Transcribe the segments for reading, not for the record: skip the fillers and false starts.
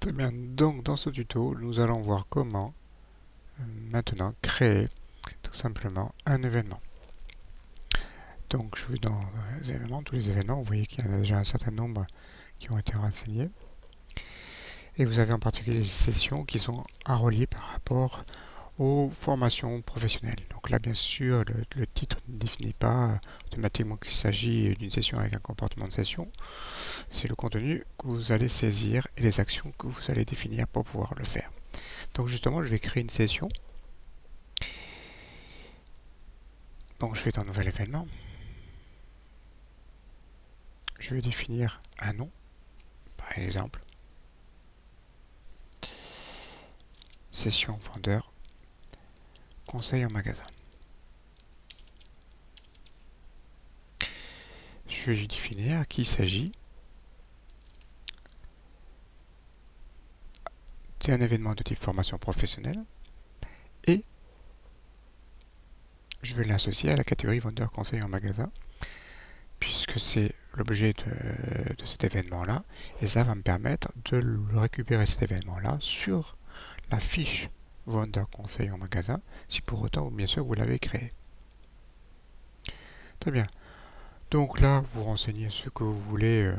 Très bien, donc dans ce tuto, nous allons voir comment maintenant créer tout simplement un événement. Donc je vais dans les événements, tous les événements, vous voyez qu'il y en a déjà un certain nombre qui ont été renseignés. Et vous avez en particulier les sessions qui sont à relier par rapport aux formations professionnelles. Donc là, bien sûr, le titre ne définit pas automatiquement qu'il s'agit d'une session avec un comportement de session. C'est le contenu que vous allez saisir et les actions que vous allez définir pour pouvoir le faire. Donc justement, je vais créer une session. Donc je vais dans Nouvel événement. Je vais définir un nom, par exemple, session vendeur, conseil en magasin. Je vais définir qu'il s'agit d'un événement de type formation professionnelle et je vais l'associer à la catégorie vendeur conseil en magasin puisque c'est l'objet de cet événement-là et ça va me permettre de récupérer cet événement-là sur la fiche vendeur conseil en magasin si pour autant, bien sûr, vous l'avez créé. Très bien. Donc là, vous renseignez ce que vous voulez.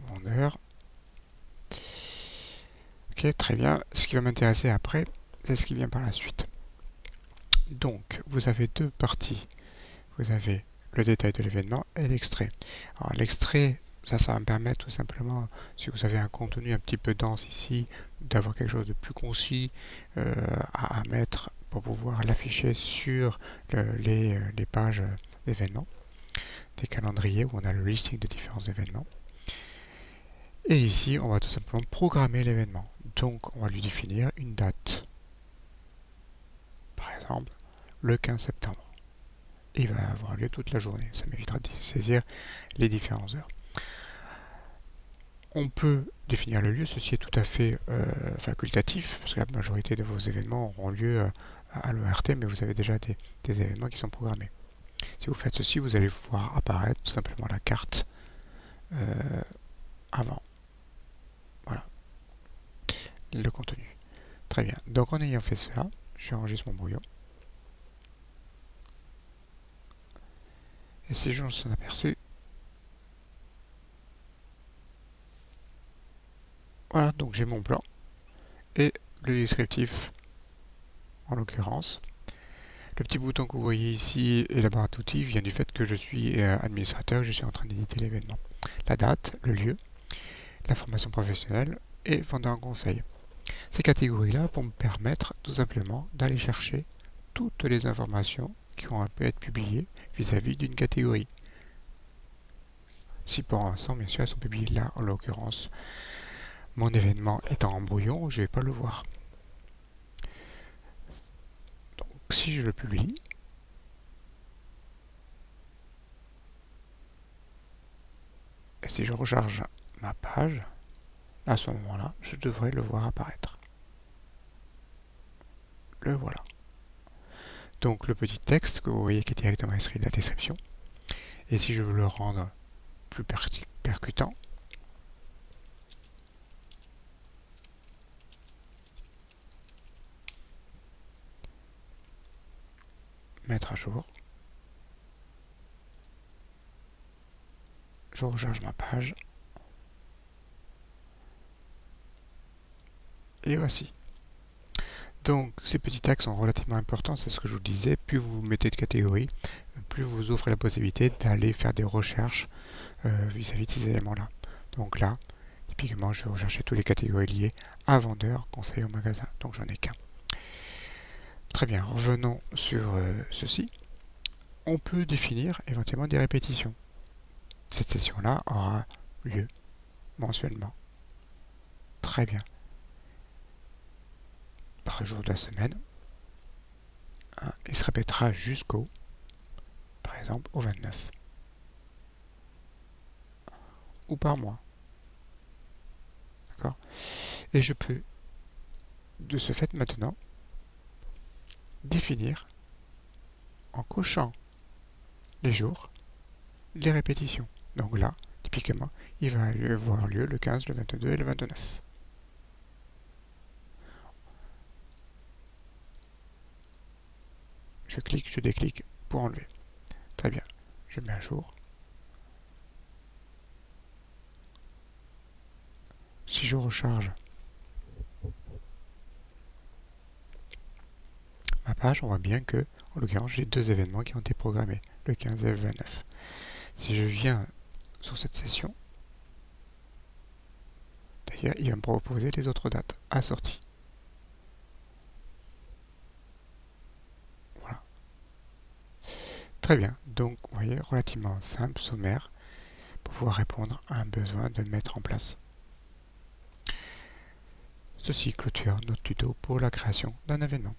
Vendeur. Ok, très bien. Ce qui va m'intéresser après, c'est ce qui vient par la suite. Donc, vous avez deux parties. Vous avez le détail de l'événement et l'extrait. Alors, l'extrait, ça va me permettre tout simplement, si vous avez un contenu un petit peu dense ici, d'avoir quelque chose de plus concis à mettre pour pouvoir l'afficher sur les pages d'événements, des calendriers où on a le listing de différents événements. Et ici, on va tout simplement programmer l'événement. Donc, on va lui définir une date. Par exemple, le 15 septembre. Il va avoir lieu toute la journée. Ça m'évitera de saisir les différentes heures. On peut définir le lieu. Ceci est tout à fait facultatif, parce que la majorité de vos événements auront lieu à l'ERT, mais vous avez déjà des événements qui sont programmés. Si vous faites ceci, vous allez voir apparaître tout simplement la carte avant. Voilà, le contenu. Très bien. Donc en ayant fait cela, j'enregistre mon brouillon. Et si je m'en aperçu, voilà, donc j'ai mon plan et le descriptif en l'occurrence. Le petit bouton que vous voyez ici et la barre d'outils vient du fait que je suis administrateur et je suis en train d'éditer l'événement. La date, le lieu, la formation professionnelle et vendeur en conseil. Ces catégories-là vont me permettre tout simplement d'aller chercher toutes les informations qui ont pu être publiées vis-à-vis d'une catégorie. Si pour l'instant, bien sûr, elles sont publiées là, en l'occurrence, mon événement étant en brouillon, je ne vais pas le voir. Donc, si je le publie, et si je recharge ma page, à ce moment-là, je devrais le voir apparaître. Le voilà. Donc, le petit texte que vous voyez qui est directement inscrit de la description. Et si je veux le rendre plus percutant, mettre à jour, je recharge ma page, et voici. Donc ces petits axes sont relativement importants, c'est ce que je vous disais, plus vous mettez de catégories, plus vous offrez la possibilité d'aller faire des recherches vis-à-vis de ces éléments-là. Donc là, typiquement, je vais rechercher toutes les catégories liées à vendeur, conseil au magasin, donc j'en ai qu'un. Très bien, revenons sur ceci. On peut définir éventuellement des répétitions. Cette session-là aura lieu mensuellement. Très bien. Par jour de la semaine, il se répétera jusqu'au, par exemple, au 29. Ou par mois. D'accord ? Et je peux, de ce fait maintenant, définir, en cochant les jours, les répétitions. Donc là, typiquement, il va avoir lieu le 15, le 22 et le 29. Je clique, je déclique pour enlever. Très bien. Je mets à jour. Si je recharge ma page, on voit bien que, en l'occurrence, j'ai deux événements qui ont été programmés, le 15 et le 29. Si je viens sur cette session, d'ailleurs, il va me proposer les autres dates assorties. Voilà. Très bien. Donc, vous voyez, relativement simple, sommaire, pour pouvoir répondre à un besoin de mettre en place. Ceci clôture notre tuto pour la création d'un événement.